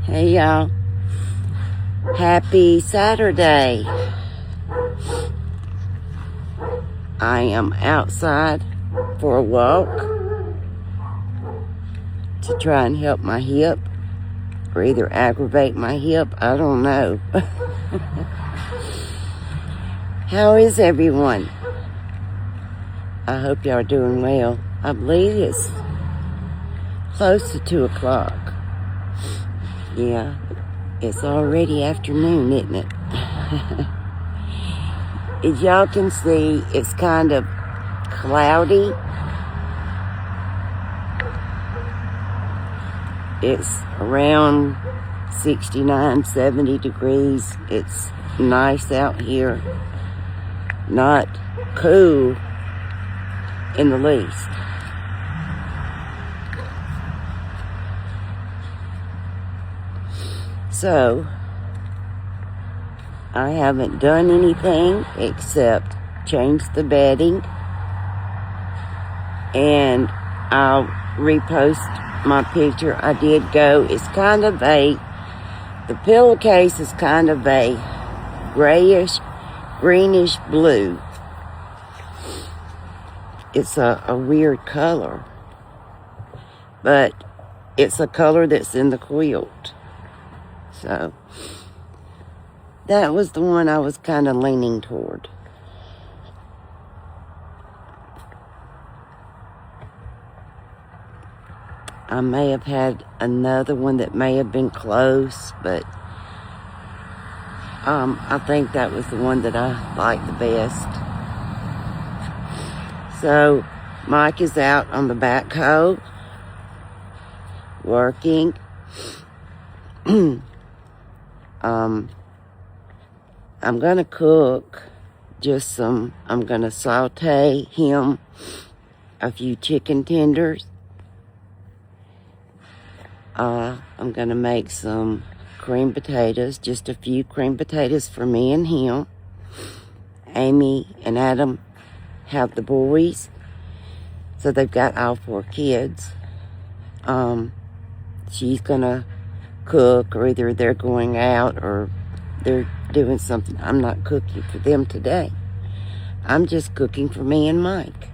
Hey y'all, happy Saturday. I am outside for a walk to try and help my hip, or either aggravate my hip, I don't know. How is everyone? I hope y'all are doing well. I believe it's close to 2 o'clock. Yeah, it's already afternoon, isn't it? As y'all can see, it's kind of cloudy. It's around 69, 70 degrees. It's nice out here. Not cool in the least. So, I haven't done anything except change the bedding, and I'll repost my picture. I did go, it's kind of the pillowcase is kind of a grayish, greenish blue. It's a weird color, but it's a color that's in the quilt. So, that was the one I was kind of leaning toward. I may have had another one that may have been close, but I think that was the one that I liked the best. So, Mike is out on the backhoe, working. I'm gonna cook I'm gonna saute him a few chicken tenders. I'm gonna make some cream potatoes, just a few cream potatoes for me and him. Amy and Adam have the boys, so they've got all 4 kids. She's gonna cook, or either they're going out or they're doing something. I'm not cooking for them today. I'm just cooking for me and Mike.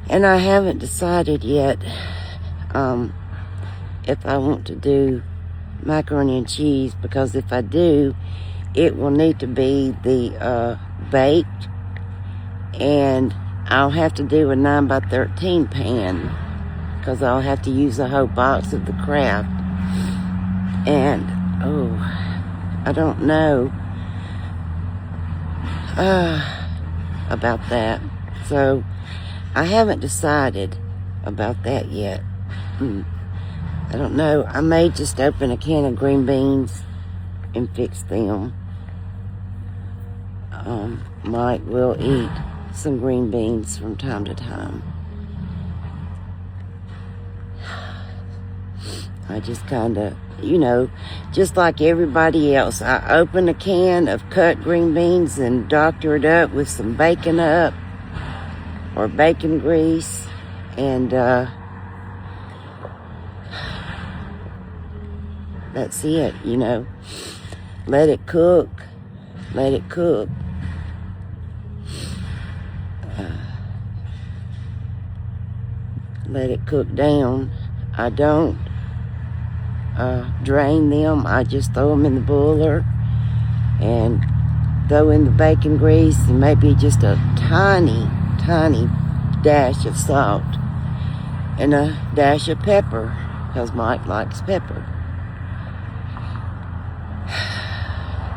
And I haven't decided yet if I want to do macaroni and cheese, because if I do, it will need to be the baked, and I'll have to do a 9x13 pan, because I'll have to use a whole box of the Kraft. And I don't know about that. So I haven't decided about that yet. I don't know. I may just open a can of green beans and fix them. Mike will eat some green beans from time to time. I just kind of, just like everybody else, I open a can of cut green beans and doctor it up with some bacon or bacon grease, and that's it, Let it cook. Let it cook. Let it cook down. I don't drain them. I just throw them in the boiler and throw in the bacon grease and maybe just a tiny dash of salt and a dash of pepper, because Mike likes pepper.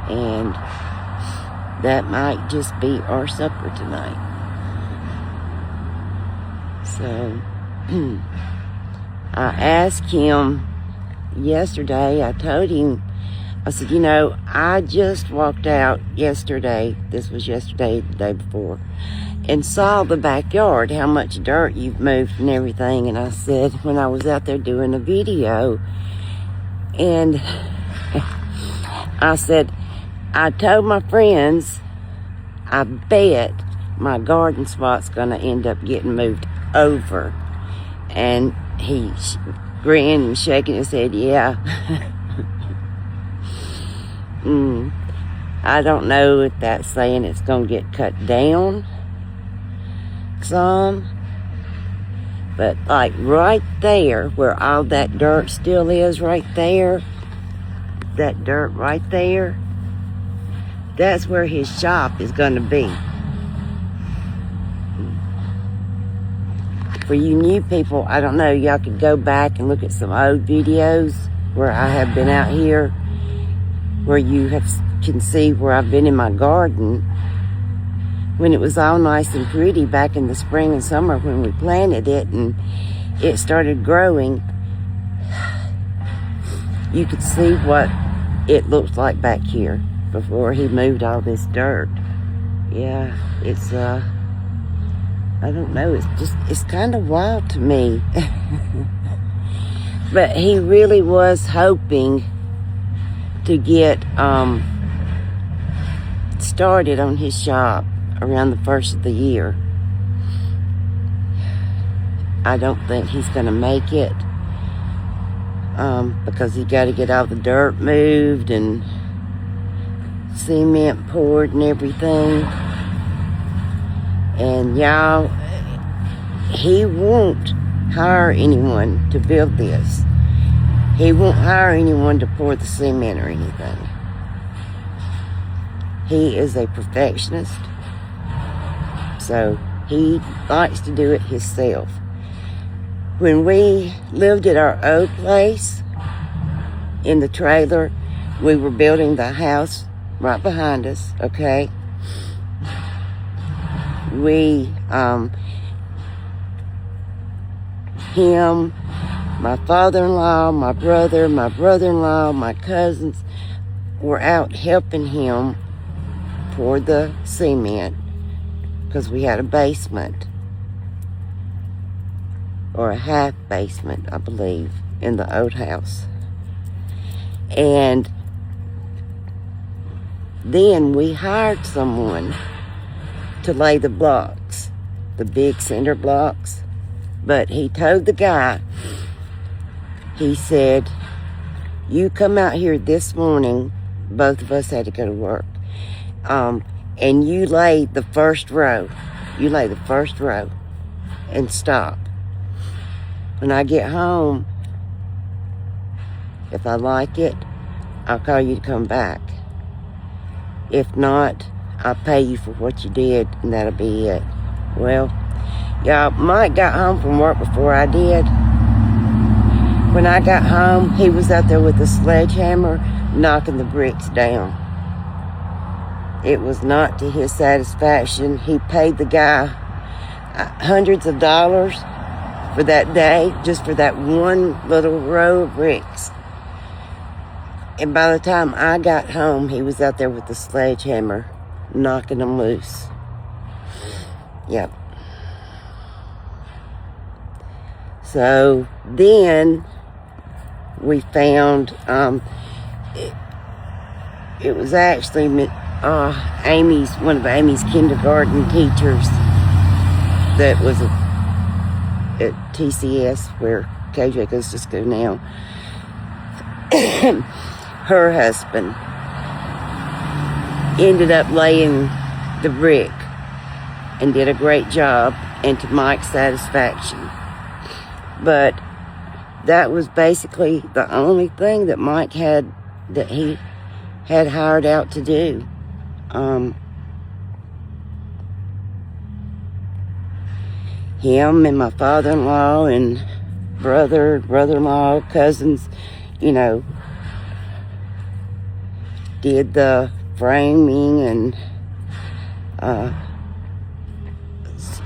And that might just be our supper tonight. So I asked him yesterday, I told him, I said, I just walked out yesterday, this was yesterday, the day before, and saw the backyard, how much dirt you've moved and everything. And I said, when I was out there doing a video, and I said, I told my friends, I bet my garden spot's gonna end up getting moved over. And grinning and shaking his head, yeah. I don't know if that's saying it's going to get cut down some. But like right there, where all that dirt still is right there, that dirt right there, that's where his shop is going to be. For you new people, I don't know, y'all could go back and look at some old videos where I have been out here, where you can see where I've been in my garden when it was all nice and pretty back in the spring and summer when we planted it and it started growing. You could see what it looked like back here before he moved all this dirt. Yeah, it's I don't know, it's kind of wild to me. But he really was hoping to get started on his shop around the first of the year. I don't think he's going to make it because he got to get all the dirt moved and cement poured and everything. And y'all, he won't hire anyone to build this. He won't hire anyone to pour the cement or anything. He is a perfectionist, so he likes to do it himself. When we lived at our old place in the trailer, we were building the house right behind us, okay? We, him, my father-in-law, my brother-in-law, my cousins were out helping him pour the cement because we had a basement, or a half basement, I believe, in the old house. And then we hired someone to lay the blocks, the big cinder blocks. But he told the guy, he said, you come out here this morning, both of us had to go to work, and you lay the first row. You lay the first row and stop. When I get home, if I like it, I'll call you to come back. If not, I'll pay you for what you did, and that'll be it. Well, y'all, Mike got home from work before I did. When I got home, he was out there with a sledgehammer knocking the bricks down. It was not to his satisfaction. He paid the guy hundreds of dollars for that day, just for that one little row of bricks. And by the time I got home, he was out there with the sledgehammer knocking them loose. Yep. So then we found, it was actually one of Amy's kindergarten teachers that was at TCS, where KJ goes to school now. Her husband ended up laying the brick and did a great job, and to Mike's satisfaction. But that was basically the only thing that Mike had, that he had hired out to do. Him and my father-in-law and brother-in-law, cousins, you know, did the framing, and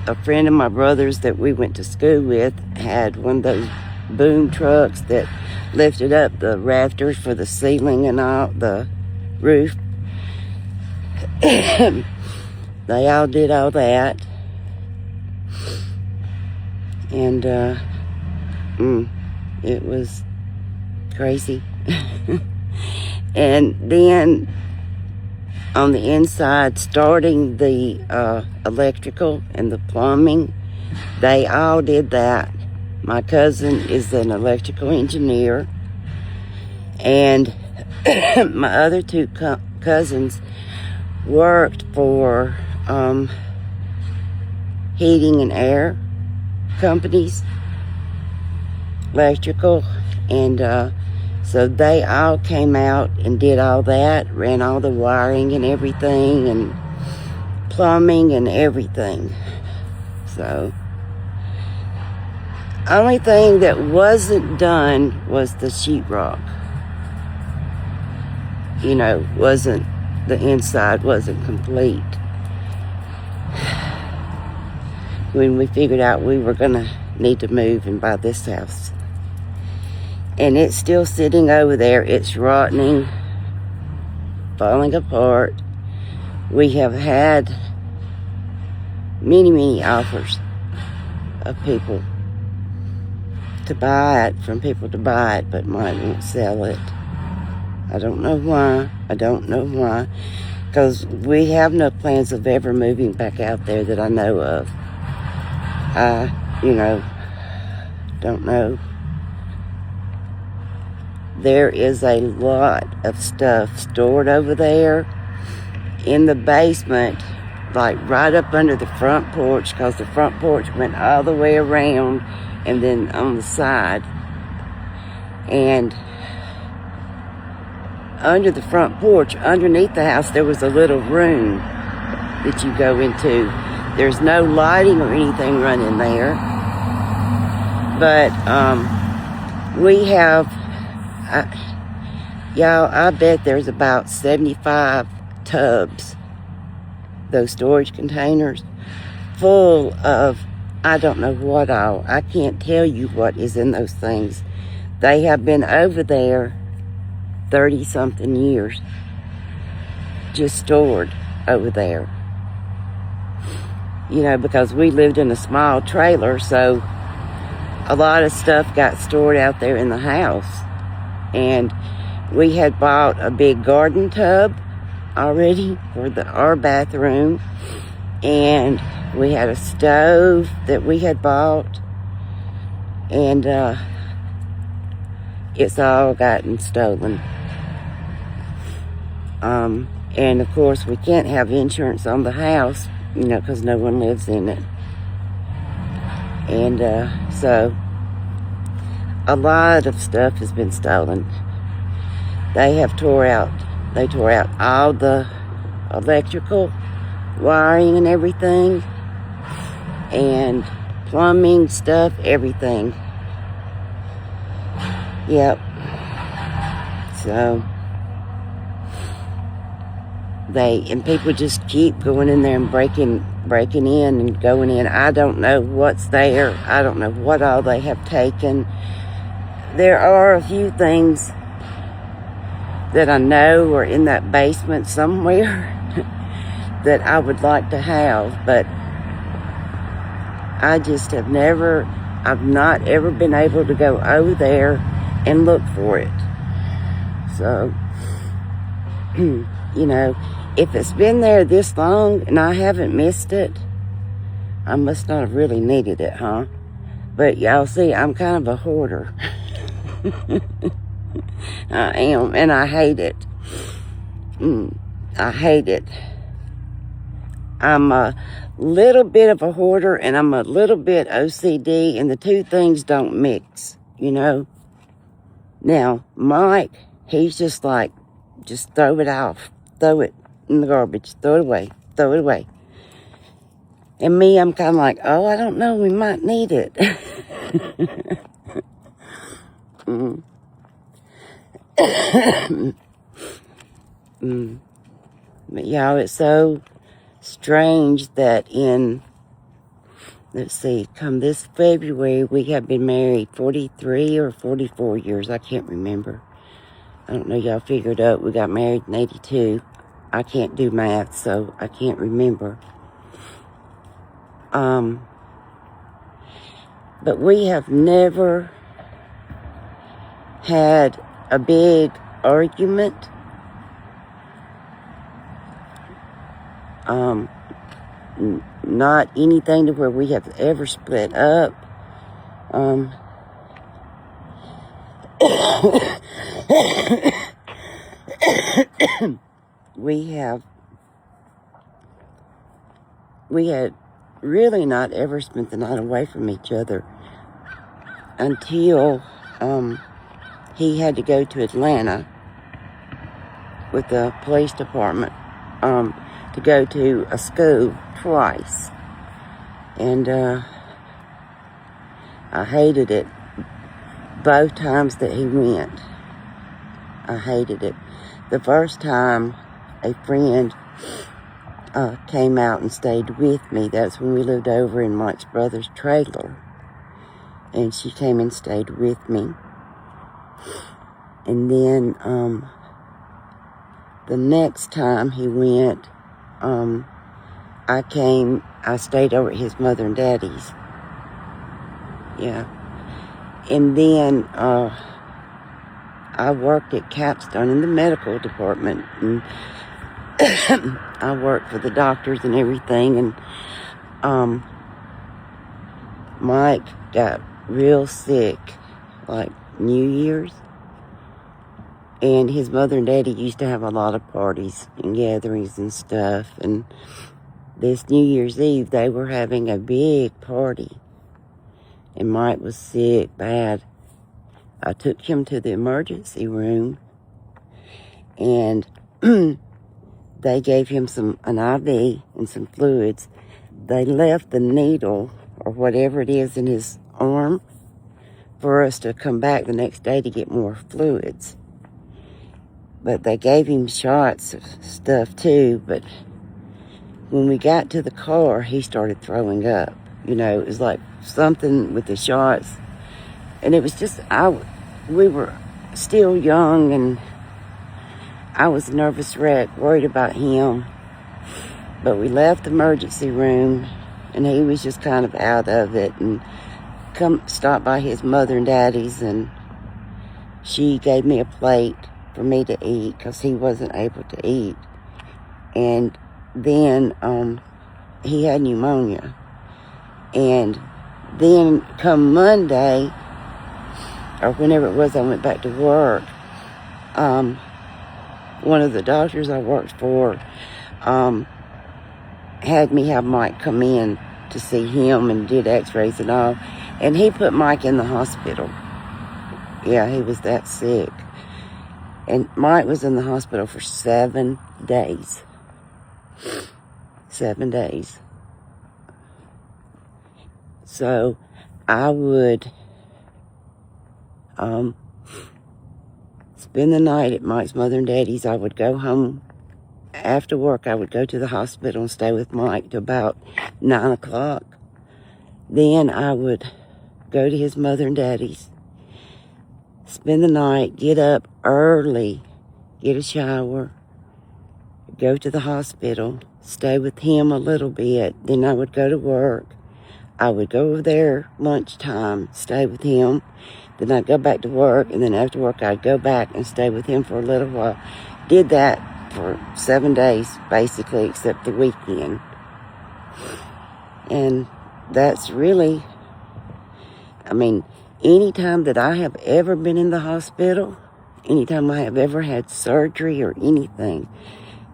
a friend of my brother's that we went to school with had one of those boom trucks that lifted up the rafters for the ceiling and all the roof. They all did all that. And it was crazy. And then on the inside, starting the electrical and the plumbing, they all did that. My cousin is an electrical engineer, and my other two cousins worked for heating and air companies, electrical, and so they all came out and did all that, ran all the wiring and everything, and plumbing and everything. So, only thing that wasn't done was the sheetrock. You know, the inside wasn't complete. When we figured out we were gonna need to move and buy this house. And it's still sitting over there. It's rotting, falling apart. We have had many offers of people to buy it, from people to buy it, but mine won't sell it. I don't know why. Because we have no plans of ever moving back out there that I know of. I, don't know. There is a lot of stuff stored over there in the basement, like right up under the front porch, because the front porch went all the way around and then on the side. And under the front porch, underneath the house, there was a little room that you go into. There's no lighting or anything running there. But we have, I bet there's about 75 tubs, those storage containers, full of, I don't know what all. I can't tell you what is in those things. They have been over there 30-something years, just stored over there. Because we lived in a small trailer, so a lot of stuff got stored out there in the house. And we had bought a big garden tub already for our bathroom. And we had a stove that we had bought. And it's all gotten stolen. And of course we can't have insurance on the house, because no one lives in it. And so a lot of stuff has been stolen. They tore out all the electrical wiring and everything, and plumbing stuff, everything. Yep. So people just keep going in there and breaking in and going in. I don't know what's there. I don't know what all they have taken. There are a few things that I know are in that basement somewhere that I would like to have, but I just I've not ever been able to go over there and look for it. So, if it's been there this long and I haven't missed it, I must not have really needed it, huh? But y'all see, I'm kind of a hoarder. I am, and I hate it. I hate it. I'm a little bit of a hoarder, and I'm a little bit OCD, and the two things don't mix, Now, Mike, he's just like, just throw it off. Throw it in the garbage. Throw it away. And me, I'm kind of like, oh, I don't know, we might need it. But y'all, it's so strange that come this February, we have been married 43 or 44 years. I can't remember. I don't know, y'all figured out we got married in 82. I can't do math, so I can't remember. But we have never had a big argument. Not anything to where we have ever split up. Um, we had really not ever spent the night away from each other until he had to go to Atlanta with the police department to go to a school twice. And I hated it both times that he went. I hated it. The first time a friend came out and stayed with me. That's when we lived over in Mike's brother's trailer. And she came and stayed with me. And then the next time he went, I stayed over at his mother and daddy's. Yeah. And then I worked at Capstone in the medical department. And I worked for the doctors and everything. And Mike got real sick, like New Year's. And his mother and daddy used to have a lot of parties and gatherings and stuff. And this New Year's Eve, they were having a big party. And Mike was sick, bad. I took him to the emergency room. And they gave him an IV and some fluids. They left the needle or whatever it is in his arm for us to come back the next day to get more fluids. But they gave him shots of stuff too. But when we got to the car, he started throwing up. You know, it was like something with the shots. And it was just, we were still young, and I was a nervous wreck, worried about him. But we left the emergency room, and he was just kind of out of it, and stopped by his mother and daddy's, and she gave me a plate for me to eat because he wasn't able to eat. And then he had pneumonia. And then come Monday, or whenever it was I went back to work, one of the doctors I worked for had me have Mike come in to see him and did x-rays and all. And he put Mike in the hospital. Yeah, he was that sick. And Mike was in the hospital for 7 days. 7 days. So I would spend the night at Mike's mother and daddy's. I would go home after work. I would go to the hospital and stay with Mike till about 9 o'clock. Then I would go to his mother and daddy's, spend the night, get up early, get a shower, go to the hospital, stay with him a little bit. Then I would go to work. I would go over there lunchtime, stay with him. Then I'd go back to work, and then after work I'd go back and stay with him for a little while. Did that for 7 days, basically, except the weekend. And that's really, I mean, anytime that I have ever been in the hospital, anytime I have ever had surgery or anything,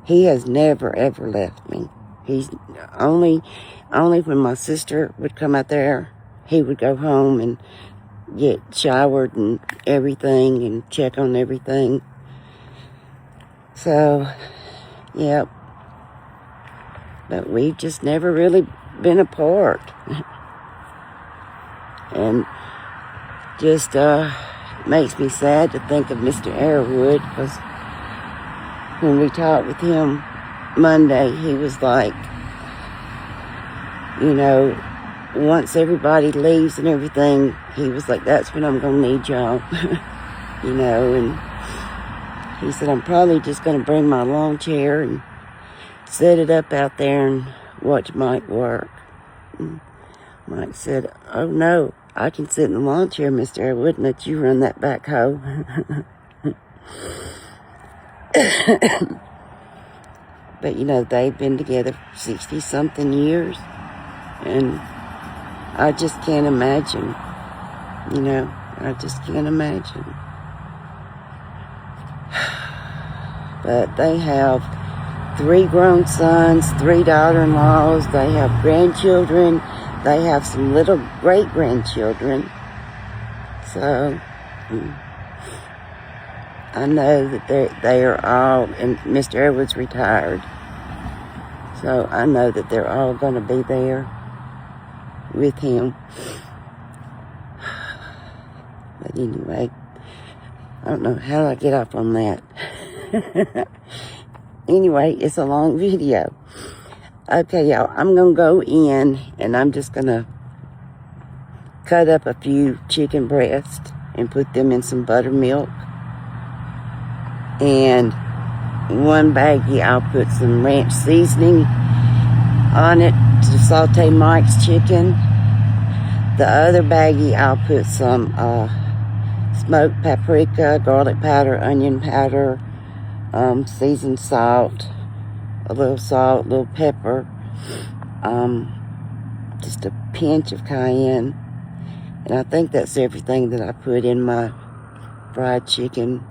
he has never, ever left me. He's only when my sister would come out there, he would go home and get showered and everything and check on everything. So, yep. But we've just never really been apart. And just makes me sad to think of Mr. Arrowwood, because when we talked with him Monday, he was like, you know, once everybody leaves and everything, he was like, that's when I'm going to need y'all. You know, and he said, I'm probably just going to bring my lawn chair and set it up out there and watch Mike work. And Mike said, oh no, I can sit in the lawn chair, Mr. Arrowwood, and let you run that backhoe. But, you know, they've been together for 60-something years. And I just can't imagine You know, I just can't imagine. But they have 3 grown sons, 3 daughter-in-laws. They have grandchildren. They have some little great-grandchildren. So, I know that they are all, and Mr. Edwards retired. So I know that they're all going to be there with him. But anyway, I don't know how I get off on that. Anyway, it's a long video. Okay, y'all, I'm going to go in and I'm just going to cut up a few chicken breasts and put them in some buttermilk. And one baggie, I'll put some ranch seasoning on it to saute Mike's chicken. The other baggie, I'll put some smoked paprika, garlic powder, onion powder, seasoned salt, a little pepper, just a pinch of cayenne. And I think that's everything that I put in my fried chicken.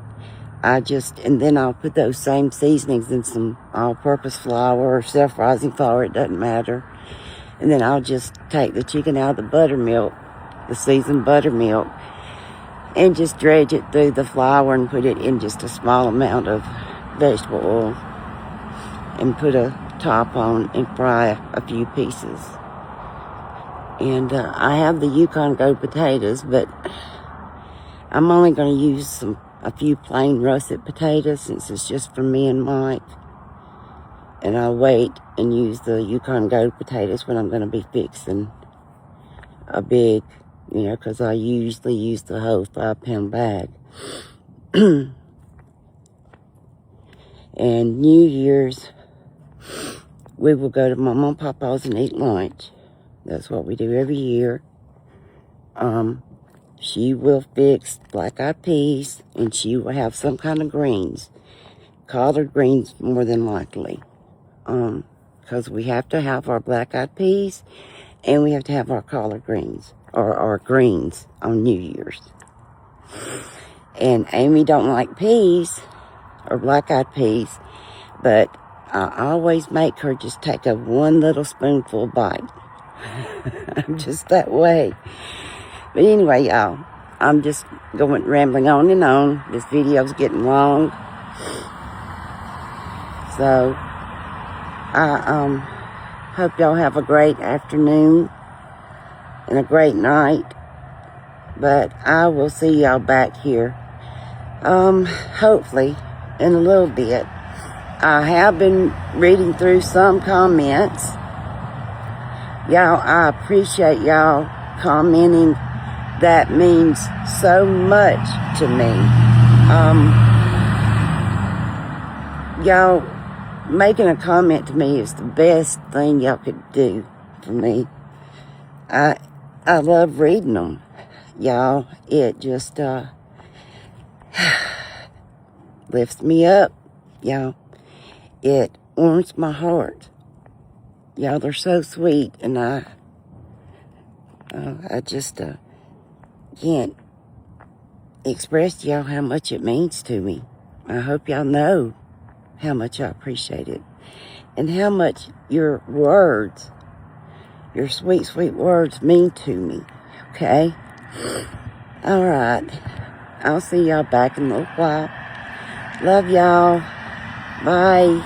And then I'll put those same seasonings in some all-purpose flour or self-rising flour, it doesn't matter. And then I'll just take the chicken out of the buttermilk, the seasoned buttermilk, and just dredge it through the flour and put it in just a small amount of vegetable oil and put a top on and fry a few pieces. And I have the Yukon Go potatoes, but I'm only going to use a few plain russet potatoes since it's just for me and Mike. And I'll wait and use the Yukon Go potatoes when I'm going to be fixing a big, because I usually use the whole 5-pound bag. And New Year's, we will go to Mama and Papa's and eat lunch. That's what we do every year. She will fix black-eyed peas, and she will have some kind of greens. Collard greens, more than likely. Because we have to have our black-eyed peas, and we have to have our collard greens, or our greens on New Year's. And Amy don't like peas, or black-eyed peas, but I always make her just take one little spoonful bite. I'm just that way. But anyway, y'all, I'm just rambling on and on. This video's getting long. So, I hope y'all have a great afternoon and a great night. But I will see y'all back here, hopefully, in a little bit. I have been reading through some comments. Y'all, I appreciate y'all commenting. That means so much to me. Y'all, making a comment to me is the best thing y'all could do for me. I love reading them. Y'all, it just lifts me up. Y'all, it warms my heart. Y'all, they're so sweet, and I just can't express to y'all how much it means to me. I hope y'all know how much I appreciate it, and how much your words, your sweet, sweet words mean to me, okay? All right. I'll see y'all back in a little while. Love y'all. Bye.